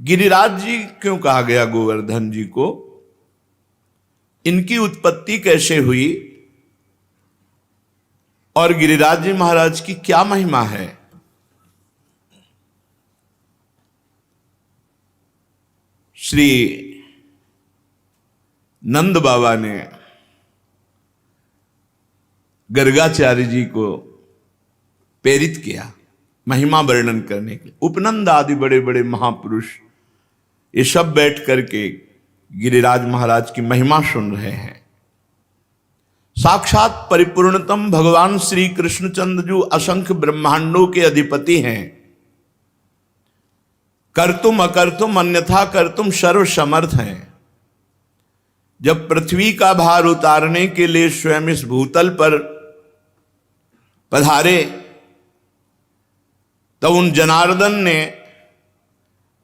गिरिराज जी क्यों कहा गया गोवर्धन जी को? इनकी उत्पत्ति कैसे हुई और गिरिराज जी महाराज की क्या महिमा है? श्री नंद बाबा ने गर्गाचार्य जी को प्रेरित किया महिमा वर्णन करने के लिए। उपनंद आदि बड़े बड़े महापुरुष ये सब बैठ करके गिरिराज महाराज की महिमा सुन रहे हैं। साक्षात परिपूर्णतम भगवान श्री कृष्णचंद्र जो असंख्य ब्रह्मांडों के अधिपति हैं, कर्तुम अकर्तुम अन्यथा कर्तुम सर्व समर्थ हैं। जब पृथ्वी का भार उतारने के लिए स्वयं इस भूतल पर पधारे तो उन जनार्दन ने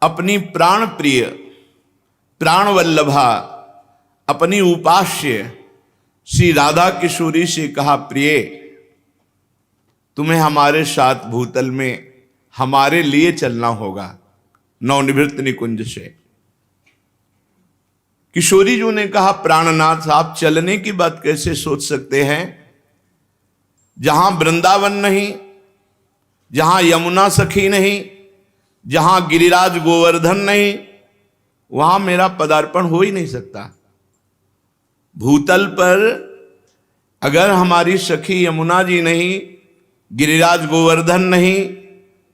अपनी प्राण प्रिय प्राण वल्लभा अपनी उपास्य श्री राधा किशोरी से कहा, प्रिय तुम्हें हमारे साथ भूतल में हमारे लिए चलना होगा नवनिवृत्त निकुंज से। किशोरी जी ने कहा, प्राणनाथ आप चलने की बात कैसे सोच सकते हैं? जहां वृंदावन नहीं, जहां यमुना सखी नहीं, जहां गिरिराज गोवर्धन नहीं, वहां मेरा पदार्पण हो ही नहीं सकता। भूतल पर अगर हमारी सखी यमुना जी नहीं, गिरिराज गोवर्धन नहीं,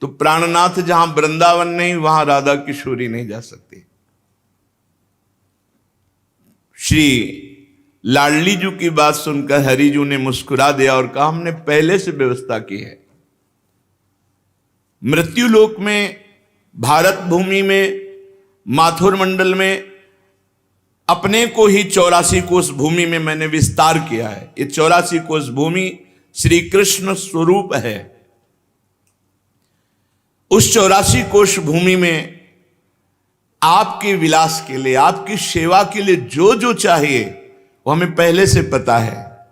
तो प्राणनाथ जहां वृंदावन नहीं वहां राधा किशोरी नहीं जा सकती। श्री लाडली जी की बात सुनकर हरि जी ने मुस्कुरा दिया और कहा, हमने पहले से व्यवस्था की है। मृत्युलोक में, भारत भूमि में, माथुर मंडल में अपने को ही 84 कोस भूमि में मैंने विस्तार किया है। ये 84 कोस भूमि श्री कृष्ण स्वरूप है। उस 84 कोश भूमि में आपके विलास के लिए, आपकी सेवा के लिए जो जो चाहिए वो हमें पहले से पता है।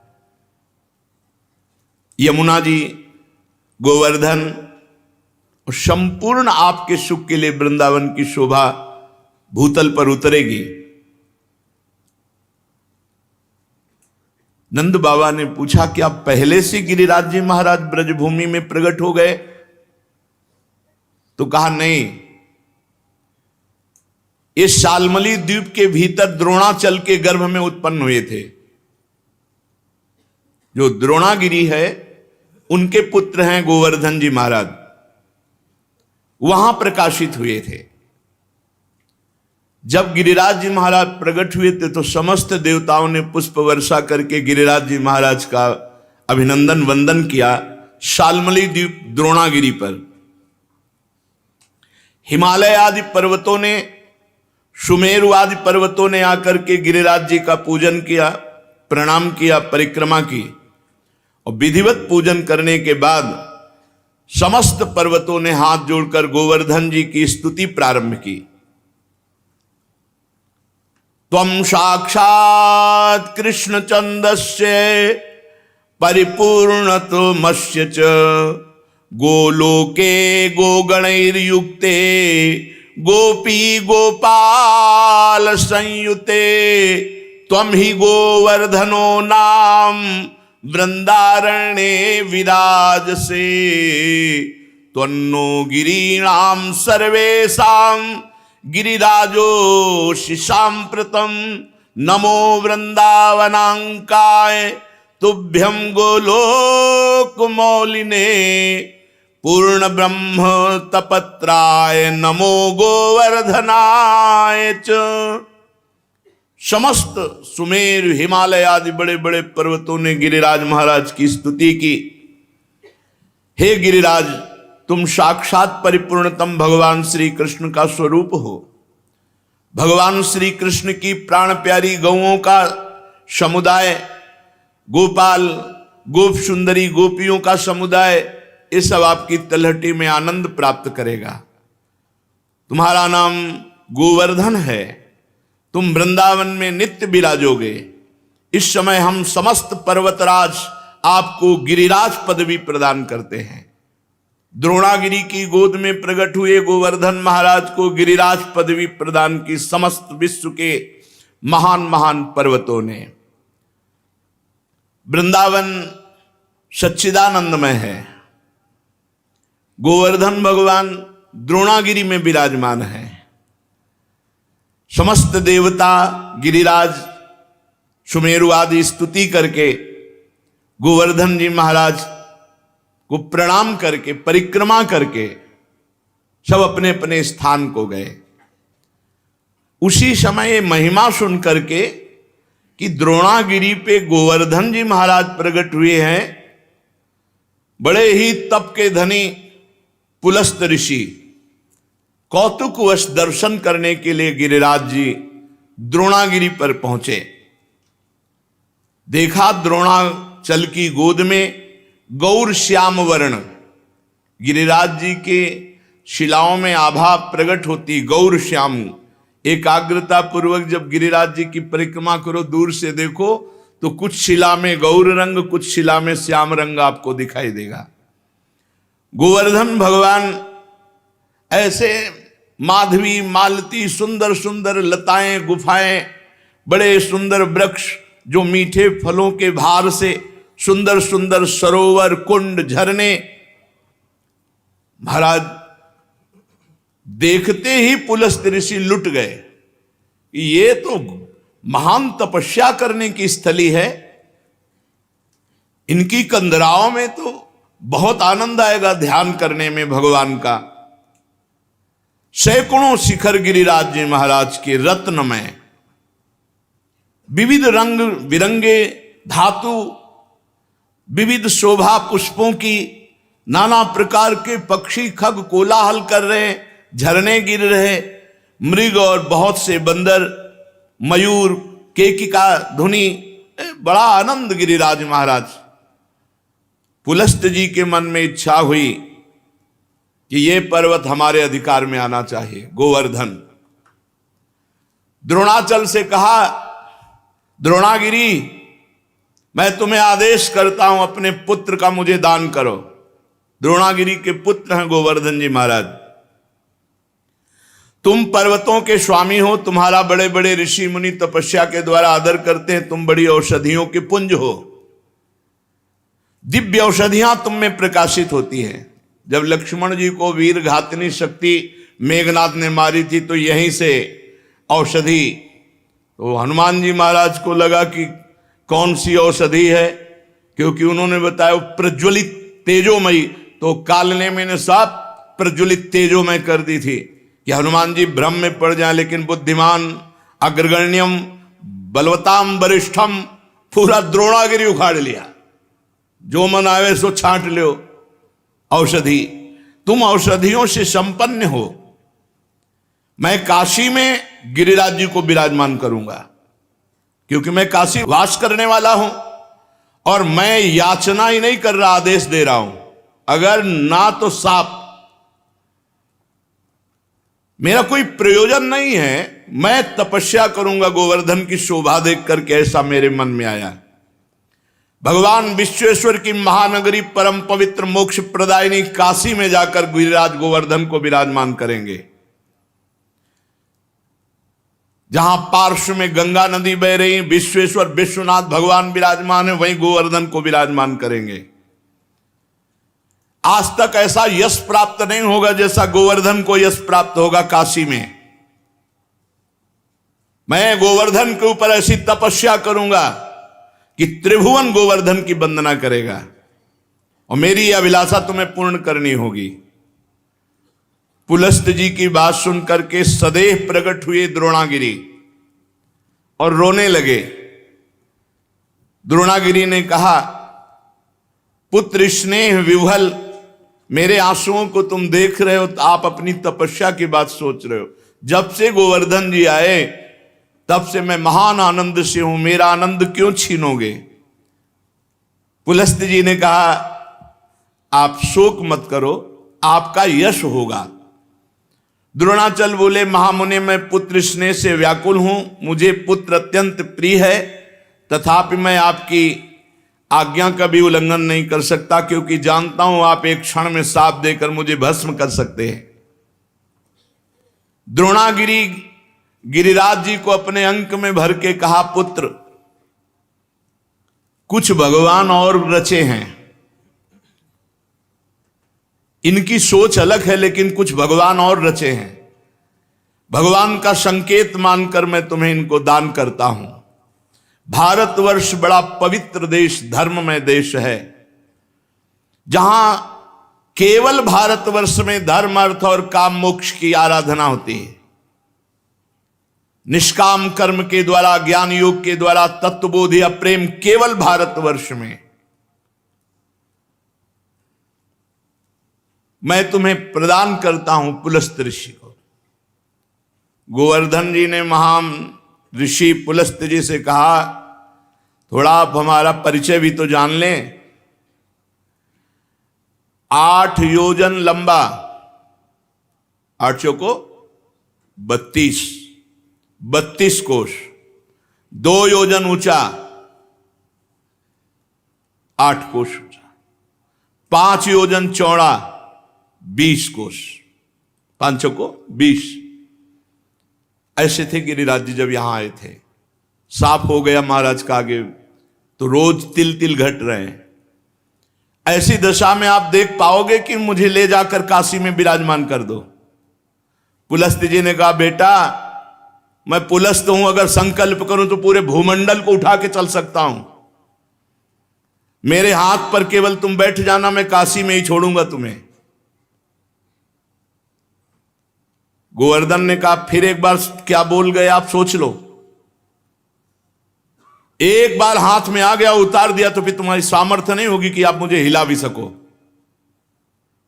यमुना जी, गोवर्धन और संपूर्ण आपके सुख के लिए वृंदावन की शोभा भूतल पर उतरेगी। नंद बाबा ने पूछा, क्या पहले से गिरिराज जी महाराज ब्रजभूमि में प्रकट हो गए? तो कहा, नहीं, इस शालमली द्वीप के भीतर द्रोणाचल के गर्भ में उत्पन्न हुए थे। जो द्रोणागिरी है उनके पुत्र हैं गोवर्धन जी महाराज, वहां प्रकाशित हुए थे। जब गिरिराज जी महाराज प्रकट हुए थे तो समस्त देवताओं ने पुष्प वर्षा करके गिरिराज जी महाराज का अभिनंदन वंदन किया शालमली द्वीप द्रोणागिरी पर। हिमालय आदि पर्वतों ने, सुमेरु आदि पर्वतों ने आकर के गिरिराज जी का पूजन किया, प्रणाम किया, परिक्रमा की। और विधिवत पूजन करने के बाद समस्त पर्वतों ने हाथ जोड़कर गोवर्धन जी की स्तुति प्रारंभ की। त्वं साक्षात् कृष्णचंदस्य परिपूर्णतमस्य च गोलोके गोगणैर्युक्ते गोपी गोपाल संयुते त्वं ही गोवर्धनो नाम वृंदारण्ये विराजसे त्वन्नो गिरीणां सर्वेषां गिरिराजोऽसि साम्प्रतं नमो वृंदावनांकाय तुभ्यं गोलोकमौलिने पूर्ण ब्रह्म तपत्राय नमो गोवर्धनाय च। समस्त सुमेर, हिमालय आदि बड़े बड़े पर्वतों ने गिरिराज महाराज की स्तुति की। हे गिरिराज, तुम साक्षात परिपूर्णतम भगवान श्री कृष्ण का स्वरूप हो। भगवान श्री कृष्ण की प्राण प्यारी गौओं का समुदाय, गोपाल, गोप सुंदरी गोपियों का समुदाय, ये सब आपकी तलहटी में आनंद प्राप्त करेगा। तुम्हारा नाम गोवर्धन है, तुम वृंदावन में नित्य विराजोगे। इस समय हम समस्त पर्वतराज आपको गिरिराज पदवी प्रदान करते हैं। द्रोणागिरी की गोद में प्रकट हुए गोवर्धन महाराज को गिरिराज पदवी प्रदान की समस्त विश्व के महान महान पर्वतों ने। वृंदावन सच्चिदानंदमय है, गोवर्धन भगवान द्रोणागिरी में विराजमान है। समस्त देवता गिरिराज सुमेरु आदि स्तुति करके गोवर्धन जी महाराज को प्रणाम करके परिक्रमा करके सब अपने अपने स्थान को गए। उसी समय महिमा सुन करके कि द्रोणागिरी पे गोवर्धन जी महाराज प्रकट हुए हैं, बड़े ही तप के धनी पुलस्त ऋषि कौतुकवश दर्शन करने के लिए गिरिराज जी द्रोणागिरी पर पहुंचे। देखा द्रोणाचल की गोद में गौर श्याम वर्ण, गिरिराज जी के शिलाओं में आभा प्रकट होती गौर श्याम। एकाग्रता पूर्वक जब गिरिराज जी की परिक्रमा करो, दूर से देखो तो कुछ शिला में गौर रंग, कुछ शिला में श्याम रंग आपको दिखाई देगा। गोवर्धन भगवान ऐसे माधवी मालती सुंदर सुंदर लताएं गुफाएं, बड़े सुंदर वृक्ष जो मीठे फलों के भार से सुंदर सुंदर सरोवर कुंड झरने, महाराज देखते ही पुलस्त ऋषि लुट गए। ये तो महान तपस्या करने की स्थली है, इनकी कंदराओं में तो बहुत आनंद आएगा ध्यान करने में भगवान का। सैकड़ों शिखर गिरिराज जी महाराज के रत्नमय, विविध रंग बिरंगे धातु, विविध शोभा पुष्पों की, नाना प्रकार के पक्षी खग कोलाहल कर रहे, झरने गिर रहे, मृग और बहुत से बंदर, मयूर, केकिका ध्वनि, बड़ा आनंद गिरिराज महाराज। पुलस्त जी के मन में इच्छा हुई कि ये पर्वत हमारे अधिकार में आना चाहिए, गोवर्धन। द्रोणाचल से कहा, द्रोणागिरी मैं तुम्हें आदेश करता हूं अपने पुत्र का मुझे दान करो। द्रोणागिरी के पुत्र हैं गोवर्धन जी महाराज। तुम पर्वतों के स्वामी हो, तुम्हारा बड़े बड़े ऋषि मुनि तपस्या के द्वारा आदर करते हैं, तुम बड़ी औषधियों के पुंज हो, दिव्य औषधियां तुम में प्रकाशित होती हैं। जब लक्ष्मण जी को वीर घातनी शक्ति मेघनाथ ने मारी थी तो यहीं से औषधि, तो हनुमान जी महाराज को लगा कि कौन सी औषधि है, क्योंकि उन्होंने बताया प्रज्वलित तेजोमयी, तो कालने में सब प्रज्वलित तेजोमय कर दी थी कि हनुमान जी भ्रम में पड़ जाए। लेकिन बुद्धिमान अग्रगण्यम बलवताम वरिष्ठम पूरा द्रोणागिरी उखाड़ लिया, जो मन आवे सो छांट लो औषधि। तुम औषधियों से संपन्न हो। मैं काशी में गिरिराज जी को विराजमान करूंगा, क्योंकि मैं काशी वास करने वाला हूं और मैं याचना ही नहीं कर रहा, आदेश दे रहा हूं। अगर ना तो साप, मेरा कोई प्रयोजन नहीं है, मैं तपस्या करूंगा गोवर्धन की शोभा देख करके, ऐसा मेरे मन में आया। भगवान विश्वेश्वर की महानगरी परम पवित्र मोक्ष प्रदायिनी काशी में जाकर गिरिराज गोवर्धन को विराजमान करेंगे। जहां पार्श्व में गंगा नदी बह रही, विश्वेश्वर विश्वनाथ भगवान विराजमान है, वहीं गोवर्धन को विराजमान करेंगे। आज तक ऐसा यश प्राप्त नहीं होगा जैसा गोवर्धन को यश प्राप्त होगा काशी में। मैं गोवर्धन के ऊपर ऐसी तपस्या करूंगा कि त्रिभुवन गोवर्धन की वंदना करेगा, और मेरी अभिलाषा तुम्हें पूर्ण करनी होगी। पुलस्त जी की बात सुनकर के सदैव प्रकट हुए द्रोणागिरी और रोने लगे। द्रोणागिरी ने कहा, पुत्र स्नेह विह्वल, मेरे आंसुओं को तुम देख रहे हो तो आप अपनी तपस्या की बात सोच रहे हो। जब से गोवर्धन जी आए तब से मैं महान आनंद से हूं, मेरा आनंद क्यों छीनोगे। पुलस्त जी ने कहा, आप शोक मत करो, आपका यश होगा। द्रोणाचल बोले, महामुनि मैं पुत्र स्नेह से व्याकुल हूं, मुझे पुत्र अत्यंत प्रिय है, तथापि मैं आपकी आज्ञा का भी उल्लंघन नहीं कर सकता, क्योंकि जानता हूं आप एक क्षण में साप देकर मुझे भस्म कर सकते हैं। द्रोणागिरी गिरिराज जी को अपने अंक में भर के कहा, पुत्र कुछ भगवान और रचे हैं, इनकी सोच अलग है लेकिन कुछ भगवान और रचे हैं। भगवान का संकेत मानकर मैं तुम्हें इनको दान करता हूं। भारतवर्ष बड़ा पवित्र देश, धर्ममय देश है, जहां केवल भारतवर्ष में धर्म, अर्थ और काम मोक्ष की आराधना होती है। निष्काम कर्म के द्वारा, ज्ञान योग के द्वारा तत्वबोध या प्रेम केवल भारतवर्ष में। मैं तुम्हें प्रदान करता हूं पुलस्त ऋषि को। गोवर्धन जी ने महान ऋषि पुलस्त जी से कहा, थोड़ा आप हमारा परिचय भी तो जान लें। 8 योजन लंबा, 8 चौको 32 कोश, 2 योजन ऊंचा, 8 कोश ऊंचा, 5 योजन चौड़ा, 20 कोश, 5 चौको 20। ऐसे थे गिरिराज जी जब यहां आए थे। साफ हो गया महाराज का आगे, तो रोज तिल तिल घट रहे हैं। ऐसी दशा में आप देख पाओगे कि मुझे ले जाकर काशी में विराजमान कर दो। पुलस्त जी ने कहा, बेटा मैं पुलस्त हूं, अगर संकल्प करूं तो पूरे भूमंडल को उठा के चल सकता हूं। मेरे हाथ पर केवल तुम बैठ जाना, मैं काशी में ही छोड़ूंगा तुम्हें। गोवर्धन ने कहा, फिर एक बार क्या बोल गए आप, सोच लो। एक बार हाथ में आ गया, उतार दिया, तो फिर तुम्हारी सामर्थ्य नहीं होगी कि आप मुझे हिला भी सको।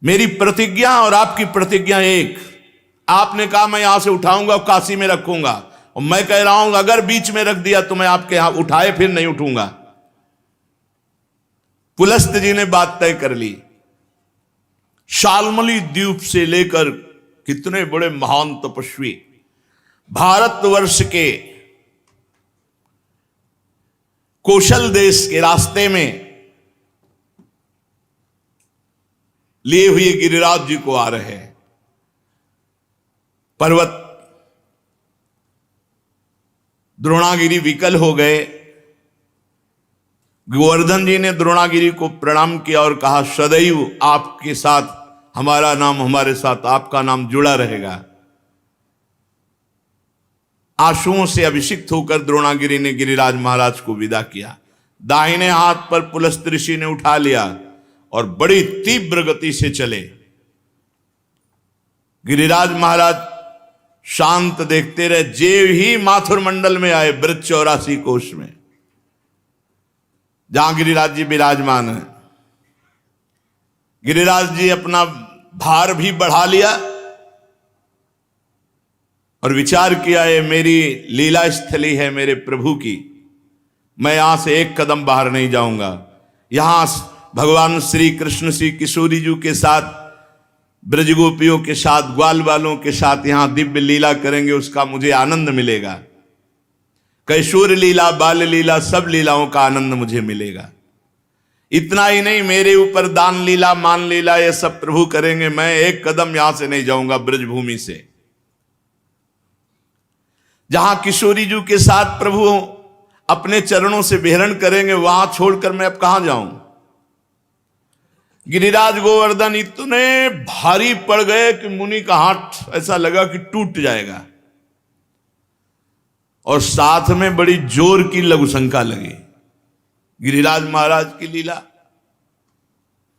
मेरी प्रतिज्ञा और आपकी प्रतिज्ञा एक। आपने कहा मैं यहां से उठाऊंगा और काशी में रखूंगा, और मैं कह रहा हूं अगर बीच में रख दिया तो मैं आपके यहां उठाए फिर नहीं उठूंगा। पुलस्त जी ने बात तय कर ली। शाल्मली द्वीप से लेकर कितने बड़े महान तपस्वी भारतवर्ष के कौशल देश के रास्ते में लिए हुए गिरिराज जी को आ रहे हैं। पर्वत द्रोणागिरी विकल हो गए। गोवर्धन जी ने द्रोणागिरी को प्रणाम किया और कहा, सदैव आपके साथ हमारा नाम, हमारे साथ आपका नाम जुड़ा रहेगा। आंसुओं से अभिषिक्त होकर द्रोणागिरी ने गिरिराज महाराज को विदा किया। दाहिने हाथ पर पुलस्त ऋषि ने उठा लिया और बड़ी तीव्र गति से चले। गिरिराज महाराज शांत देखते रहे। जेव ही माथुर मंडल में आए, ब्रज 84 कोश में, जहां गिरिराज जी विराजमान है। गिरिराज जी अपना भार भी बढ़ा लिया और विचार किया, ये मेरी लीला स्थली है मेरे प्रभु की, मैं यहां से एक कदम बाहर नहीं जाऊंगा। यहां भगवान श्री कृष्ण श्री किशोरी जी के साथ, ब्रजगोपियों के साथ, ग्वाल वालों के साथ यहां दिव्य लीला करेंगे, उसका मुझे आनंद मिलेगा। कैशोर लीला, बाल लीला, सब लीलाओं का आनंद मुझे मिलेगा। इतना ही नहीं, मेरे ऊपर दान लीला, मान लीला, ये सब प्रभु करेंगे। मैं एक कदम यहां से नहीं जाऊंगा ब्रजभूमि से। जहां किशोरी जी के साथ प्रभु अपने चरणों से विहरण करेंगे, वहां छोड़कर मैं अब कहां जाऊं। गिरिराज गोवर्धन इतने भारी पड़ गए कि मुनि का हाथ ऐसा लगा कि टूट जाएगा, और साथ में बड़ी जोर की लघुशंका लगी। गिरिराज महाराज की लीला,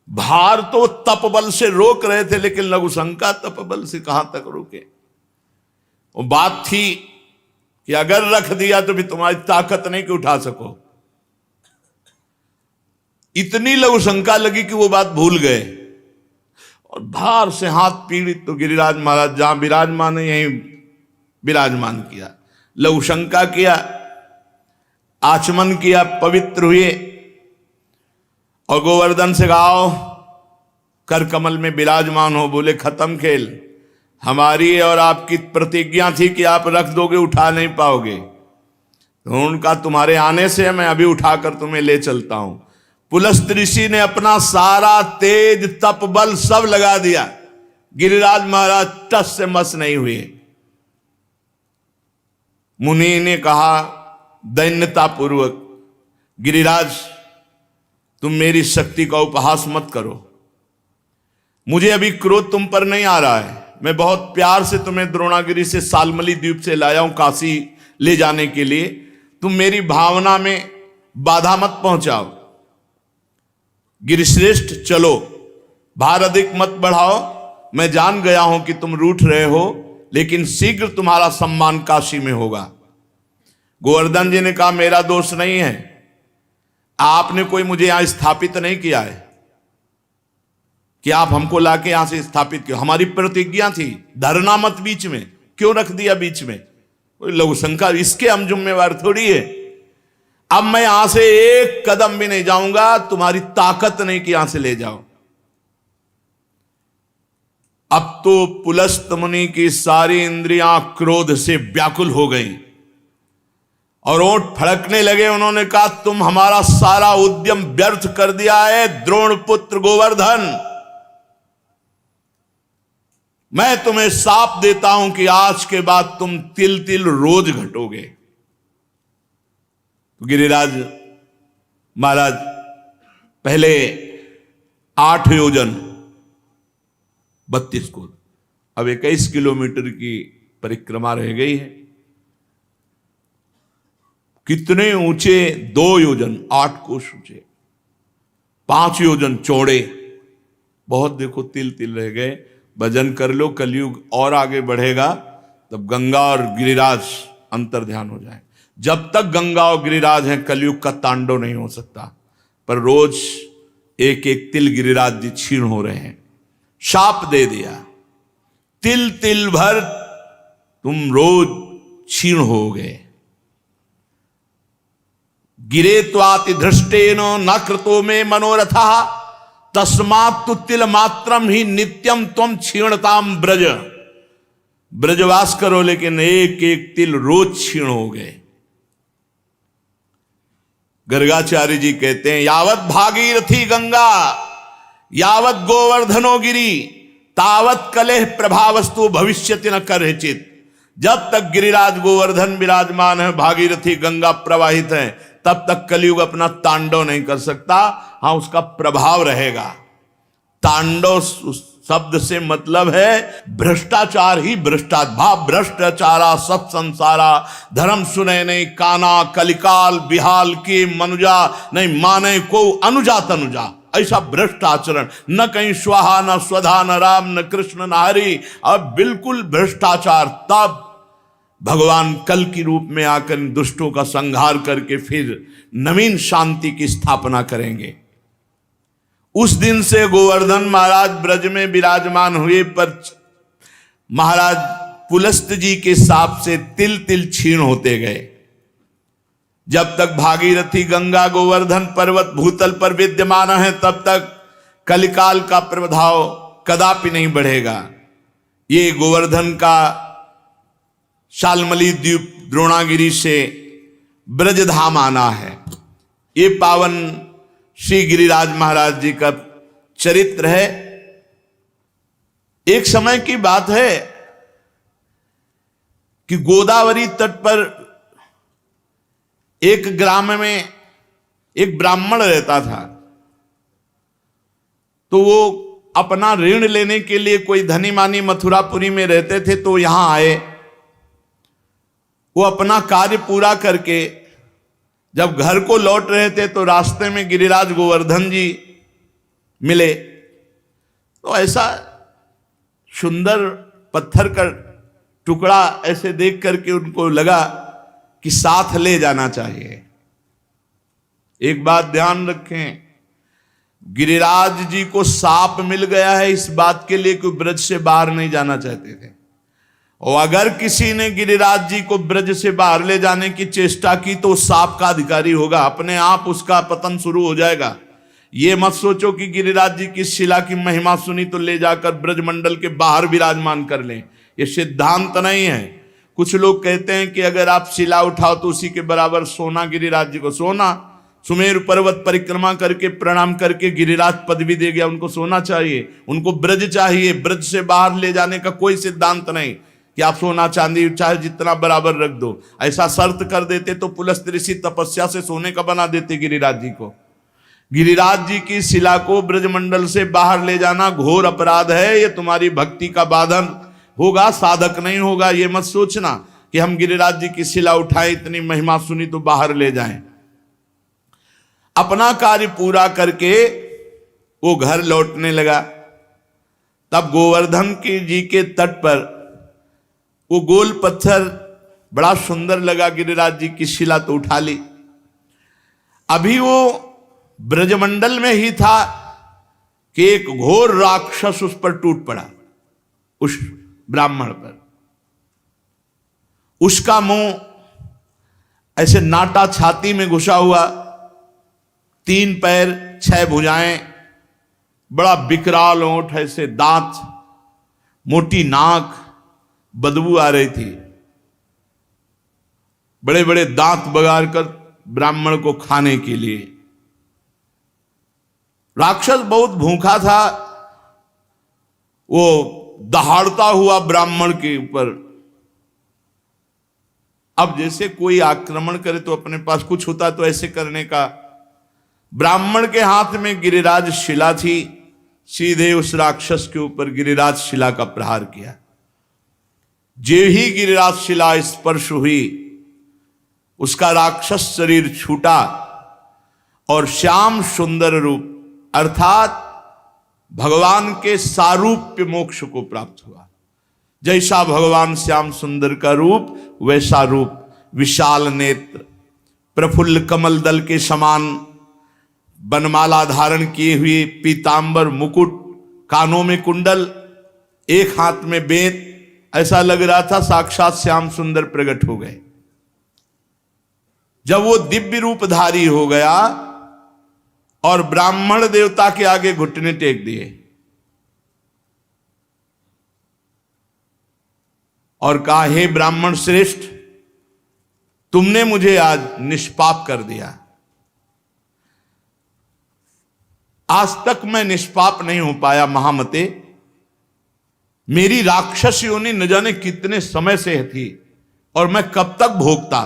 भार तो तपबल से रोक रहे थे, लेकिन लघुशंका तपबल से कहां तक रोके। वो बात थी कि अगर रख दिया तो भी तुम्हारी ताकत नहीं कि उठा सको। इतनी लघुशंका लगी कि वो बात भूल गए, और भार से हाथ पीड़ित तो गिरिराज महाराज जहां विराजमान है यहीं विराजमान किया। लघुशंका किया, आचमन किया, पवित्र हुए, और गोवर्धन से गाओ कर कमल में विराजमान हो। बोले खत्म खेल, हमारी और आपकी प्रतिज्ञा थी कि आप रख दोगे, उठा नहीं पाओगे। तो उनका तुम्हारे आने से मैं अभी उठाकर तुम्हें ले चलता हूं। पुलस्त ऋषि ने अपना सारा तेज तप बल सब लगा दिया, गिरिराज महाराज टस से मस नहीं हुए। मुनि ने कहा दैन्यता पूर्वक, गिरिराज तुम मेरी शक्ति का उपहास मत करो, मुझे अभी क्रोध तुम पर नहीं आ रहा है। मैं बहुत प्यार से तुम्हें द्रोणागिरी से सालमली द्वीप से लाया हूं काशी ले जाने के लिए, तुम मेरी भावना में बाधा मत पहुंचाओ। गिरिश्रेष्ठ चलो, भार अधिक मत बढ़ाओ, मैं जान गया हूं कि तुम रूठ रहे हो, लेकिन शीघ्र तुम्हारा सम्मान काशी में होगा। गोवर्धन जी ने कहा मेरा दोष नहीं है, आपने कोई मुझे यहां स्थापित नहीं किया है कि आप हमको लाके यहां से स्थापित किया। हमारी प्रतिज्ञा थी धरना मत बीच में, क्यों रख दिया बीच में? कोई लघु शंका, इसके हम जिम्मेवार थोड़ी है। अब मैं यहां से एक कदम भी नहीं जाऊंगा, तुम्हारी ताकत नहीं कि यहां से ले जाओ। अब तो पुलस्त मुनि की सारी इंद्रियां क्रोध से व्याकुल हो गईं और ओंठ फड़कने लगे। उन्होंने कहा तुम हमारा सारा उद्यम व्यर्थ कर दिया है द्रोण पुत्र गोवर्धन, मैं तुम्हें शाप देता हूं कि आज के बाद तुम तिल तिल रोज घटोगे। तो गिरिराज महाराज पहले 8 योजन 32 कोस, अब 21 किलोमीटर की परिक्रमा रह गई है। कितने ऊंचे? 2 योजन 8 कोस ऊंचे, 5 योजन चौड़े, बहुत देखो तिल तिल रह गए। भजन कर लो, कलयुग और आगे बढ़ेगा तब गंगा और गिरिराज अंतर ध्यान हो जाए। जब तक गंगा और गिरिराज हैं कलयुग का तांडव नहीं हो सकता, पर रोज एक एक तिल गिरिराज जी क्षीण हो रहे हैं। शाप दे दिया, तिल तिल भर तुम रोज क्षीण हो गए। गिरे त्वाति धृष्टेन न कृतो में मनोरथा तस्मात् तु तिल मात्रम ही नित्यम त्वम क्षीणताम ब्रज। ब्रजवास करो लेकिन एक एक तिल रोज क्षीण हो गए। गर्गाचार्य जी कहते हैं यावत भागीरथी गंगा यावत गोवर्धनो गिरी तावत कलेह प्रभावस्तु भविष्यति न करचित। जब तक गिरिराज गोवर्धन विराजमान है, भागीरथी गंगा प्रवाहित है, तब तक कलयुग अपना तांडव नहीं कर सकता। हाँ, उसका प्रभाव रहेगा। तांडव शब्द से मतलब है भ्रष्टाचार ही भ्रष्टाचार। भ्रष्टाचारा सत संसारा धर्म सुने नहीं काना कलिकाल बिहाल की मनुजा नहीं माने को अनुजा तनुजा। ऐसा भ्रष्ट आचरण, न कहीं स्वाहा न स्वधा न राम न कृष्ण न हरि, अब बिल्कुल भ्रष्टाचार। तब भगवान कल की रूप में आकर दुष्टों का संहार करके फिर नवीन शांति की स्थापना करेंगे। उस दिन से गोवर्धन महाराज ब्रज में विराजमान हुए, पर महाराज पुलस्त जी के शाप से तिल तिल क्षीण होते गए। जब तक भागीरथी गंगा गोवर्धन पर्वत भूतल पर विद्यमान है, तब तक कलिकाल का प्रभाव कदापि नहीं बढ़ेगा। ये गोवर्धन का शालमली द्वीप द्रोणागिरी से ब्रजधाम आना है। ये पावन श्री गिरिराज महाराज जी का चरित्र है। एक समय की बात है कि गोदावरी तट पर एक ग्राम में एक ब्राह्मण रहता था। तो वो अपना ऋण लेने के लिए, कोई धनी मानी मथुरापुरी में रहते थे, तो यहां आए। वो अपना कार्य पूरा करके जब घर को लौट रहे थे तो रास्ते में गिरिराज गोवर्धन जी मिले। तो ऐसा सुंदर पत्थर का टुकड़ा ऐसे देख करके उनको लगा कि साथ ले जाना चाहिए। एक बात ध्यान रखें, गिरिराज जी को साप मिल गया है, इस बात के लिए कोई ब्रज से बाहर नहीं जाना चाहते थे। और अगर किसी ने गिरिराज जी को ब्रज से बाहर ले जाने की चेष्टा की तो साप का अधिकारी होगा, अपने आप उसका पतन शुरू हो जाएगा। ये मत सोचो कि गिरिराज जी की शिला की महिमा सुनी तो ले जाकर ब्रजमंडल के बाहर विराजमान कर लें, ये सिद्धांत नहीं है। कुछ लोग कहते हैं कि अगर आप शिला उठाओ तो उसी के बराबर सोना गिरिराज जी को, सोना सुमेरु पर्वत परिक्रमा करके प्रणाम करके गिरिराज पदवी दे गया। उनको सोना चाहिए, उनको ब्रज चाहिए। ब्रज से बाहर ले जाने का कोई सिद्धांत नहीं कि आप सोना चांदी चाहे जितना बराबर रख दो। ऐसा शर्त कर देते तो पुलस्त्य ऋषि तपस्या से सोने का बना देते गिरिराज जी को। गिरिराज जी की शिला को ब्रजमंडल से बाहर ले जाना घोर अपराध है। ये तुम्हारी भक्ति का बाधन होगा, साधक नहीं होगा। ये मत सोचना कि हम गिरिराज जी की शिला उठाएं, इतनी महिमा सुनी तो बाहर ले जाएं। अपना कार्य पूरा करके वो घर लौटने लगा। तब गोवर्धन की जी के तट पर वो गोल पत्थर बड़ा सुंदर लगा। गिरिराज जी की शिला तो उठा ली। अभी वो ब्रजमंडल में ही था कि एक घोर राक्षस उस पर टूट पड़ा, उस ब्राह्मण पर। उसका मुंह ऐसे नाटा छाती में घुसा हुआ, 3 पैर 6 भुजाएं, बड़ा विकराल ओंठ, ऐसे दांत, मोटी नाक, बदबू आ रही थी। बड़े बड़े दांत बगाड़ कर ब्राह्मण को खाने के लिए। राक्षस बहुत भूखा था। वो दहाड़ता हुआ ब्राह्मण के ऊपर। अब जैसे कोई आक्रमण करे तो अपने पास कुछ होता तो ऐसे करने का। ब्राह्मण के हाथ में गिरिराज शिला थी। सीधे उस राक्षस के ऊपर गिरिराज शिला का प्रहार किया। जे ही गिरिराज शिला स्पर्श हुई, उसका राक्षस शरीर छूटा और श्याम सुंदर रूप अर्थात भगवान के सारूप्य मोक्ष को प्राप्त हुआ। जैसा भगवान श्याम सुंदर का रूप वैसा रूप, विशाल नेत्र, प्रफुल्ल कमल दल के समान बनमाला धारण किए हुए, पीतांबर मुकुट, कानों में कुंडल, एक हाथ में बेंत। ऐसा लग रहा था साक्षात श्याम सुंदर प्रकट हो गए। जब वो दिव्य रूपधारी हो गया और ब्राह्मण देवता के आगे घुटने टेक दिए और कहा, हे ब्राह्मण श्रेष्ठ, तुमने मुझे आज निष्पाप कर दिया। आज तक मैं निष्पाप नहीं हो पाया महामते। मेरी राक्षस योनि न जाने कितने समय से थी और मैं कब तक भोगता,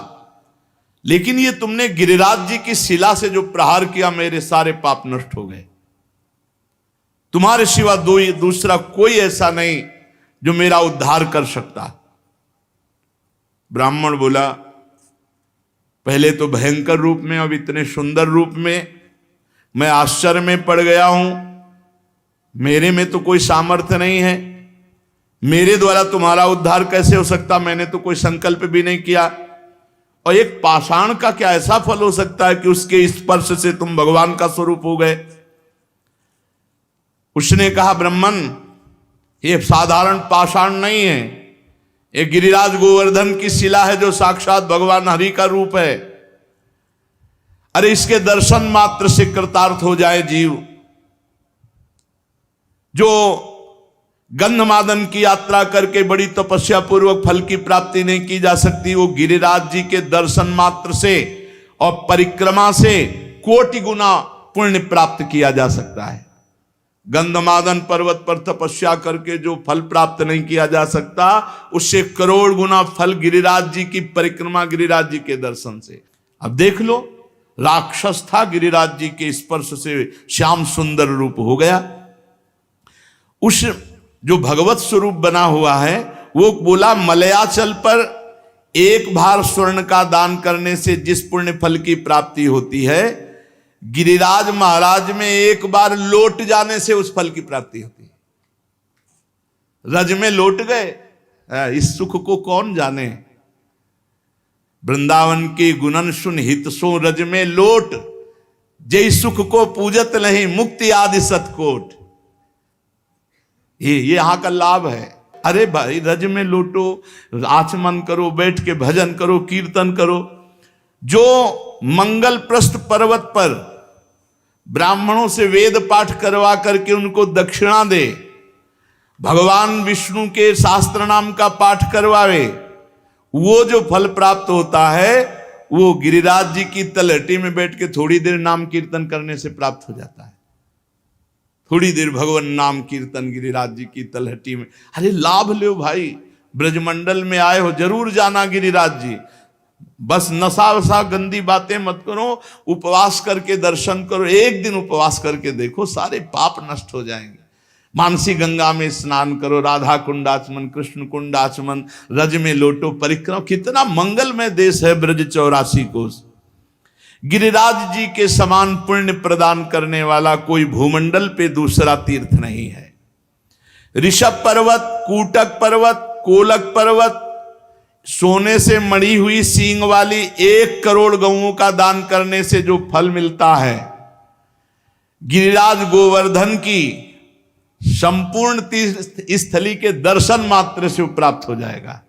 लेकिन ये तुमने गिरिराज जी की शिला से जो प्रहार किया, मेरे सारे पाप नष्ट हो गए। तुम्हारे सिवा दूसरा कोई ऐसा नहीं जो मेरा उद्धार कर सकता। ब्राह्मण बोला, पहले तो भयंकर रूप में, अब इतने सुंदर रूप में मैं आश्चर्य में पड़ गया हूं। मेरे में तो कोई सामर्थ्य नहीं है, मेरे द्वारा तुम्हारा उद्धार कैसे हो सकता? मैंने तो कोई संकल्प भी नहीं किया। और एक पाषाण का क्या ऐसा फल हो सकता है कि उसके स्पर्श से तुम भगवान का स्वरूप हो गए? उसने कहा, ब्राह्मण, ये साधारण पाषाण नहीं है, ये गिरिराज गोवर्धन की शिला है जो साक्षात भगवान हरि का रूप है। अरे इसके दर्शन मात्र से कृतार्थ हो जाए जीव। जो गंधमादन की यात्रा करके बड़ी तपस्या पूर्वक फल की प्राप्ति नहीं की जा सकती, वो गिरिराज जी के दर्शन मात्र से और परिक्रमा से कोटि गुना पुण्य प्राप्त किया जा सकता है। गंधमादन पर्वत पर तपस्या करके जो फल प्राप्त नहीं किया जा सकता, उससे करोड़ गुना फल गिरिराज जी की परिक्रमा, गिरिराज जी के दर्शन से। अब देख लो, राक्षस था, गिरिराज जी के स्पर्श से श्याम सुंदर रूप हो गया। उस जो भगवत स्वरूप बना हुआ है, वो बोला, मलयाचल पर एक भार स्वर्ण का दान करने से जिस पुण्य फल की प्राप्ति होती है, गिरिराज महाराज में एक बार लौट जाने से उस फल की प्राप्ति होती है। रज में लौट गए, इस सुख को कौन जाने। वृंदावन के गुणन सुन हित सो रज में लोट, जय सुख को पूजत नहीं मुक्ति आदि सतकोट। ये यहां का लाभ है। अरे भाई, रज में लौटो, आचमन करो, बैठ के भजन करो, कीर्तन करो। जो मंगल प्रस्थ पर्वत पर ब्राह्मणों से वेद पाठ करवा करके उनको दक्षिणा दे, भगवान विष्णु के शास्त्र नाम का पाठ करवावे, वो जो फल प्राप्त होता है वो गिरिराज जी की तलहटी में बैठ के थोड़ी देर नाम कीर्तन करने से प्राप्त हो जाता है। थोड़ी देर भगवान नाम कीर्तन गिरिराज जी की तलहटी में, अरे लाभ लो भाई, ब्रजमंडल में आए हो जरूर जाना गिरिराज जी। बस नशा वशा गंदी बातें मत करो, उपवास करके दर्शन करो, एक दिन उपवास करके देखो सारे पाप नष्ट हो जाएंगे। मानसी गंगा में स्नान करो, राधा कुंड आचमन, कृष्ण कुंड आचमन, रज में लोटो परिक्रमा। कितना मंगलमय देश है ब्रज 84 कोस। गिरिराज जी के समान पुण्य प्रदान करने वाला कोई भूमंडल पे दूसरा तीर्थ नहीं है। ऋषभ पर्वत, कूटक पर्वत, कोलक पर्वत, सोने से मड़ी हुई सींग वाली 1 करोड़ गऊओं का दान करने से जो फल मिलता है, गिरिराज गोवर्धन की संपूर्ण तीर्थ स्थली के दर्शन मात्र से प्राप्त हो जाएगा।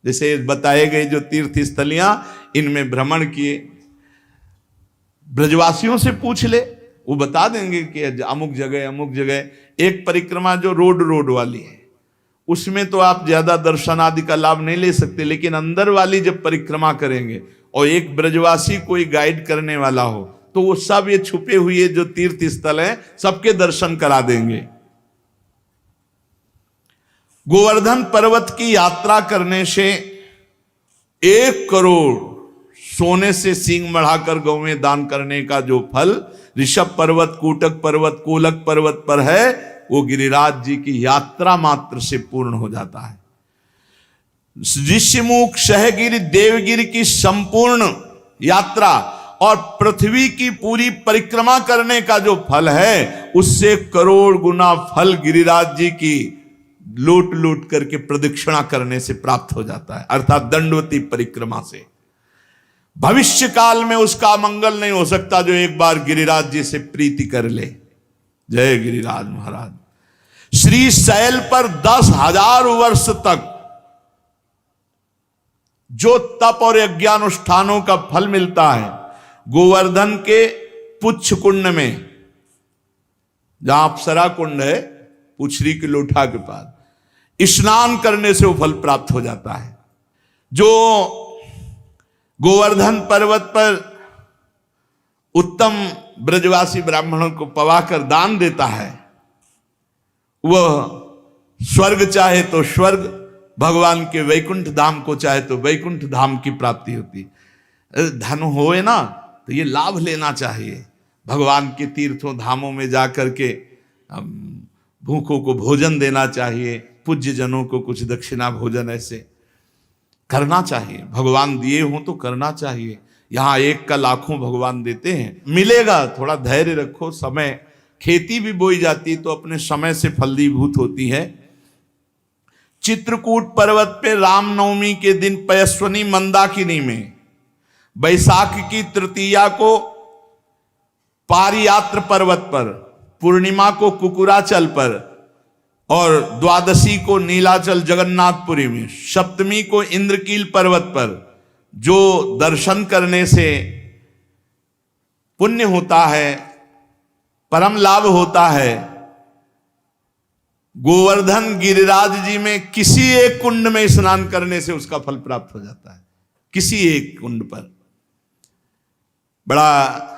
जैसे बताए गए जो तीर्थ स्थलियां, इनमें भ्रमण किए, ब्रजवासियों से पूछ ले, वो बता देंगे कि अमुक जगह। एक परिक्रमा जो रोड वाली है, उसमें तो आप ज्यादा दर्शन आदि का लाभ नहीं ले सकते, लेकिन अंदर वाली जब परिक्रमा करेंगे और एक ब्रजवासी कोई गाइड करने वाला हो, तो वो सब ये छुपे हुए जो तीर्थ स्थल है सबके दर्शन करा देंगे। गोवर्धन पर्वत की यात्रा करने से 1 करोड़ सोने से सींग बढ़ाकर गौ में दान करने का जो फल ऋषभ पर्वत, कूटक पर्वत, कोलक पर्वत पर है, वो गिरिराज जी की यात्रा मात्र से पूर्ण हो जाता है। ऋषिमुख, सहगिरि, देवगिरि की संपूर्ण यात्रा और पृथ्वी की पूरी परिक्रमा करने का जो फल है, उससे करोड़ गुना फल गिरिराज जी की लूट लूट करके प्रदक्षिणा करने से प्राप्त हो जाता है, अर्थात दंडवती परिक्रमा से। भविष्य काल में उसका मंगल नहीं हो सकता जो एक बार गिरिराज जी से प्रीति कर ले। जय गिरिराज महाराज। श्री शैल पर 10,000 वर्ष तक जो तप और यज्ञानुष्ठानों का फल मिलता है, गोवर्धन के पुच्छ कुंड में, जहां अप्सरा कुंड है पुछरी की लोठा के पास, स्नान करने से वो फल प्राप्त हो जाता है। जो गोवर्धन पर्वत पर उत्तम ब्रजवासी ब्राह्मणों को पवाकर दान देता है, वह स्वर्ग चाहे तो स्वर्ग, भगवान के वैकुंठ धाम को चाहे तो वैकुंठ धाम की प्राप्ति होती। धन होए ना तो ये लाभ लेना चाहिए। भगवान के तीर्थों धामों में जाकर के भूखों को भोजन देना चाहिए, पूज्य जनों को कुछ दक्षिणा भोजन ऐसे करना चाहिए। भगवान दिए हों तो करना चाहिए। यहाँ 1 का लाखों भगवान देते हैं, मिलेगा। थोड़ा धैर्य रखो। समय, खेती भी बोई जाती तो अपने समय से फलीभूत होती है। चित्रकूट पर्वत पे रामनवमी के दिन पयस्वनी मंदाकिनी में, बैसाख की तृतीया को पारियात्र पर्वत पर, पूर्णिमा को कुकुराचल पर और द्वादशी को नीलाचल जगन्नाथपुरी में, सप्तमी को इंद्रकील पर्वत पर जो दर्शन करने से पुण्य होता है, परम लाभ होता है, गोवर्धन गिरिराज जी में किसी एक कुंड में स्नान करने से उसका फल प्राप्त हो जाता है। किसी एक कुंड पर बड़ा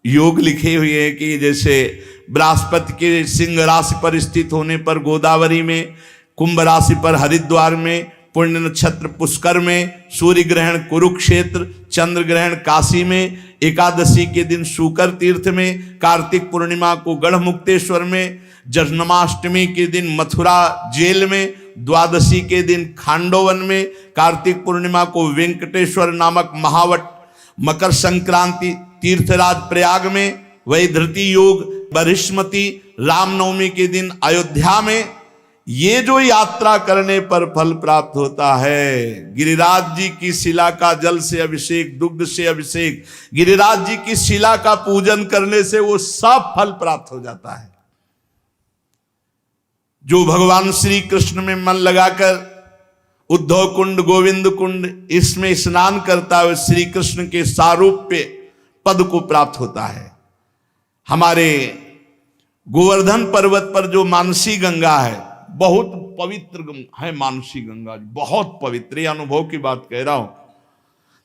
योग लिखे हुए हैं कि जैसे बृहस्पति के सिंह राशि पर स्थित होने पर गोदावरी में, कुंभ राशि पर हरिद्वार में, पुण्य नक्षत्र पुष्कर में, सूर्य ग्रहण कुरुक्षेत्र, चंद्र ग्रहण काशी में, एकादशी के दिन शुकर तीर्थ में, कार्तिक पूर्णिमा को गढ़मुक्तेश्वर में, जन्माष्टमी के दिन मथुरा जेल में, द्वादशी के दिन खांडोवन में, कार्तिक पूर्णिमा को वेंकटेश्वर नामक महावट, मकर संक्रांति तीर्थराज प्रयाग में, वैधृति योग बरिष्मती, रामनवमी के दिन अयोध्या में। ये जो यात्रा करने पर फल प्राप्त होता है, गिरिराज जी की शिला का जल से अभिषेक, दुग्ध से अभिषेक, गिरिराज जी की शिला का पूजन करने से वो सब फल प्राप्त हो जाता है। जो भगवान श्री कृष्ण में मन लगाकर उद्धव कुंड, गोविंद कुंड इसमें स्नान करता है, श्री कृष्ण के सारूप्य पद को प्राप्त होता है। हमारे गोवर्धन पर्वत पर जो मानसी गंगा है, बहुत पवित्र है मानसी गंगा, बहुत पवित्र, अनुभव की बात कह रहा हूं।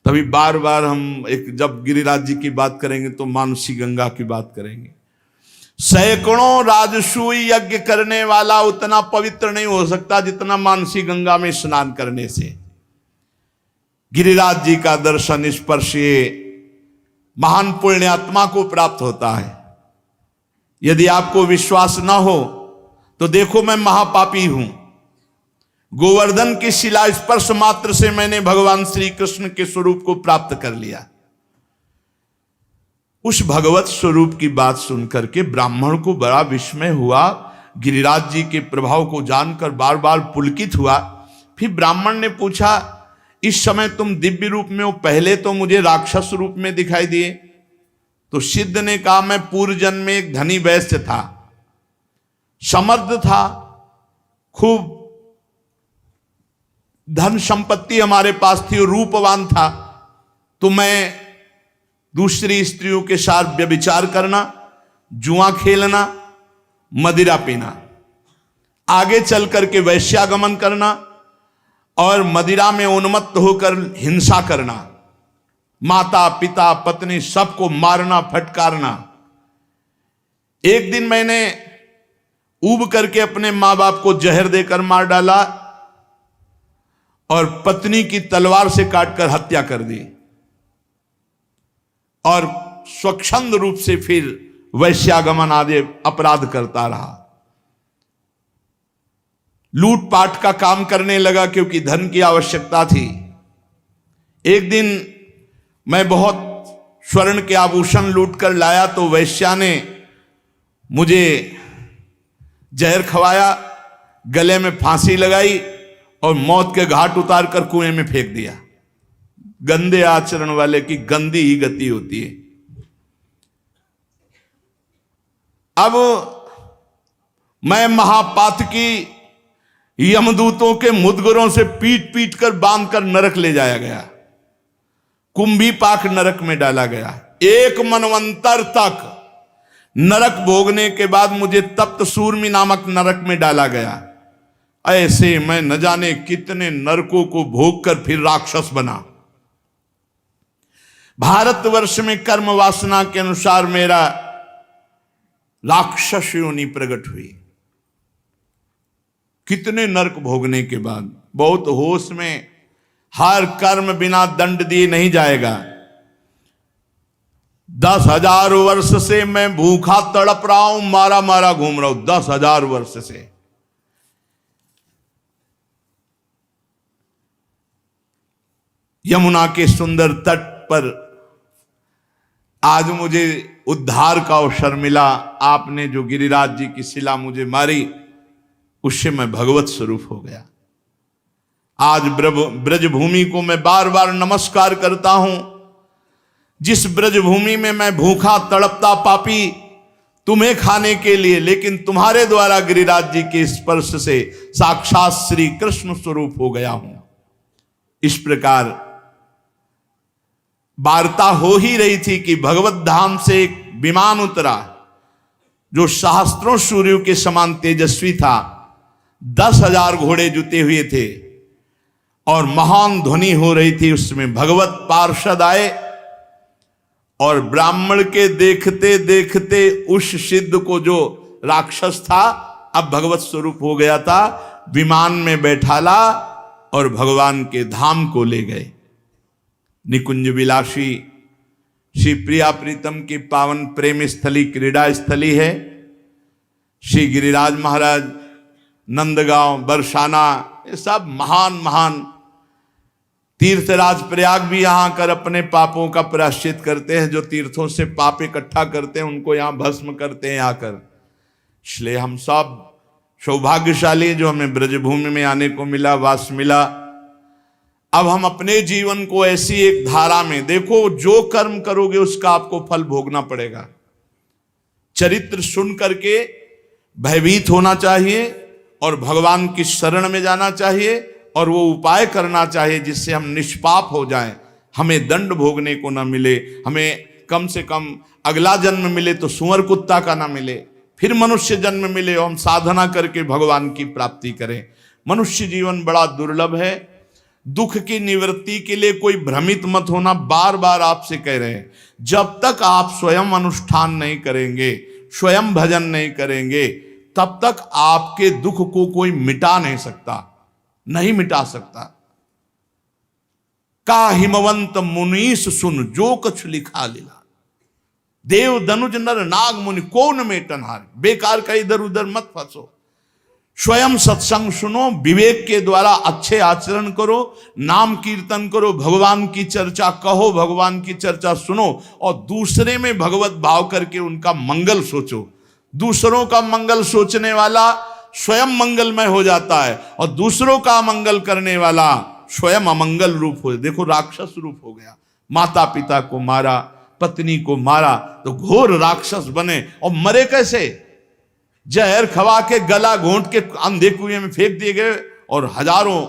तभी बार बार हम जब गिरिराज जी की बात करेंगे तो मानसी गंगा की बात करेंगे। सैकड़ों राजसूय यज्ञ करने वाला उतना पवित्र नहीं हो सकता जितना मानसी गंगा में स्नान करने से गिरिराज जी का दर्शन स्पर्श ये महान पुण्यात्मा को प्राप्त होता है। यदि आपको विश्वास न हो तो देखो, मैं महापापी हूं। गोवर्धन की शिला स्पर्श मात्र से मैंने भगवान श्री कृष्ण के स्वरूप को प्राप्त कर लिया। उस भगवत स्वरूप की बात सुनकर के ब्राह्मण को बड़ा विस्मय हुआ, गिरिराज जी के प्रभाव को जानकर बार बार पुलकित हुआ। फिर ब्राह्मण ने पूछा, इस समय तुम दिव्य रूप में हो, पहले तो मुझे राक्षस रूप में दिखाई दिए। तो सिद्ध ने कहा, मैं पूर्व जन्म में एक धनी वैश्य था, समर्थ था, खूब धन संपत्ति हमारे पास थी और रूपवान था। तो मैं दूसरी स्त्रियों के साथ व्यभिचार करना, जुआ खेलना, मदिरा पीना, आगे चल करके वैश्यागमन करना और मदिरा में उन्मत्त होकर हिंसा करना, माता पिता पत्नी सबको मारना फटकारना। एक दिन मैंने ऊब करके अपने मां बाप को जहर देकर मार डाला और पत्नी की तलवार से काटकर हत्या कर दी और स्वच्छंद रूप से फिर वैश्यागमन आदि अपराध करता रहा। लूटपाट का काम करने लगा क्योंकि धन की आवश्यकता थी। एक दिन मैं बहुत स्वर्ण के आभूषण लूट कर लाया तो वैश्या ने मुझे जहर खवाया, गले में फांसी लगाई और मौत के घाट उतार कर कुएं में फेंक दिया। गंदे आचरण वाले की गंदी ही गति होती है। अब मैं महापातकी यमदूतों के मुदगरों से पीट पीट कर बांध कर नरक ले जाया गया, कुंभी पाक नरक में डाला गया। एक मनवंतर तक नरक भोगने के बाद मुझे तप्त सूर्मी नामक नरक में डाला गया। ऐसे मैं न जाने कितने नरकों को भोग कर फिर राक्षस बना। भारतवर्ष में कर्म वासना के अनुसार मेरा राक्षस योनि प्रकट हुई। कितने नरक भोगने के बाद, बहुत होश में, हर कर्म बिना दंड दिए नहीं जाएगा। 10,000 वर्ष से मैं भूखा तड़प रहा हूं, मारा मारा घूम रहा हूं 10,000 वर्ष से। यमुना के सुंदर तट पर आज मुझे उद्धार का अवसर मिला। आपने जो गिरिराज जी की शिला मुझे मारी, उससे मैं भगवत स्वरूप हो गया। आज ब्रजभूमि को मैं बार बार नमस्कार करता हूं। जिस ब्रजभूमि में मैं भूखा तड़पता पापी तुम्हें खाने के लिए, लेकिन तुम्हारे द्वारा गिरिराज जी के स्पर्श से साक्षात श्री कृष्ण स्वरूप हो गया हूं। इस प्रकार वार्ता हो ही रही थी कि भगवत धाम से एक विमान उतरा जो सहस्त्रों सूर्यों के समान तेजस्वी था। 10,000 घोड़े जुते हुए थे और महान ध्वनि हो रही थी। उसमें भगवत पार्षद आए और ब्राह्मण के देखते देखते उस सिद्ध को, जो राक्षस था अब भगवत स्वरूप हो गया था, विमान में बैठाला और भगवान के धाम को ले गए। निकुंज विलासी श्री प्रिया प्रीतम की पावन प्रेम स्थली, क्रीड़ा स्थली है। श्री गिरिराज महाराज, नंदगांव, बरसाना, ये सब महान महान तीर्थराज। प्रयाग भी यहाँ आकर अपने पापों का प्रायश्चित करते हैं। जो तीर्थों से पाप इकट्ठा करते हैं उनको यहाँ भस्म करते हैं आकर। इसलिए हम सब सौभाग्यशाली जो हमें ब्रजभूमि में आने को मिला, वास मिला। अब हम अपने जीवन को ऐसी एक धारा में देखो, जो कर्म करोगे उसका आपको फल भोगना पड़ेगा। चरित्र सुन करके भयभीत होना चाहिए और भगवान की शरण में जाना चाहिए और वो उपाय करना चाहिए जिससे हम निष्पाप हो जाएं, हमें दंड भोगने को ना मिले। हमें कम से कम अगला जन्म मिले तो सुअर कुत्ता का ना मिले, फिर मनुष्य जन्म मिले और हम साधना करके भगवान की प्राप्ति करें। मनुष्य जीवन बड़ा दुर्लभ है। दुख की निवृत्ति के लिए कोई भ्रमित मत होना, बार बार आपसे कह रहे हैं। जब तक आप स्वयं अनुष्ठान नहीं करेंगे, स्वयं भजन नहीं करेंगे, तब तक आपके दुख को कोई मिटा नहीं सकता, नहीं मिटा सकता। का हिमवंत मुनीस सुन जो कछु लिखा लीला, देव धनुज नर नाग मुनि को न मेटन हार। बेकार का इधर उधर मत फंसो, स्वयं सत्संग सुनो, विवेक के द्वारा अच्छे आचरण करो, नाम कीर्तन करो, भगवान की चर्चा कहो, भगवान की चर्चा सुनो, और दूसरे में भगवत भाव करके उनका मंगल सोचो। दूसरों का मंगल सोचने वाला स्वयं मंगलमय हो जाता है, और दूसरों का मंगल करने वाला स्वयं अमंगल रूप हो। देखो राक्षस रूप हो गया, माता पिता को मारा, पत्नी को मारा, तो घोर राक्षस बने। और मरे कैसे? जहर खवा के गला घोंट के अंधे कुएं में फेंक दिए गए, और हजारों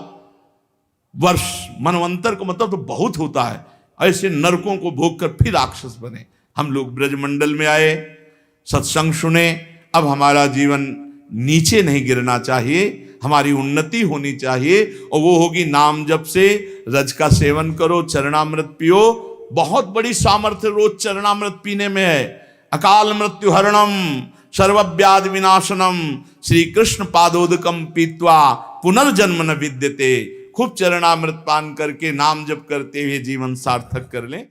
वर्ष मनवंतर को मतलब तो बहुत होता है, ऐसे नरकों को भोग कर फिर राक्षस बने। हम लोग ब्रजमंडल में आए, सत्संग सुने, अब हमारा जीवन नीचे नहीं गिरना चाहिए, हमारी उन्नति होनी चाहिए, और वो होगी नाम जप से। रज का सेवन करो, चरणामृत पियो। बहुत बड़ी सामर्थ्य रोज चरणामृत पीने में है। अकाल मृत्यु हरणम सर्वव्याधि विनाशनम श्री कृष्ण पादोदकम पीत्वा पुनर्जन्म न विद्यते। खूब चरणामृत पान करके नाम जप करते हुए जीवन सार्थक कर लें।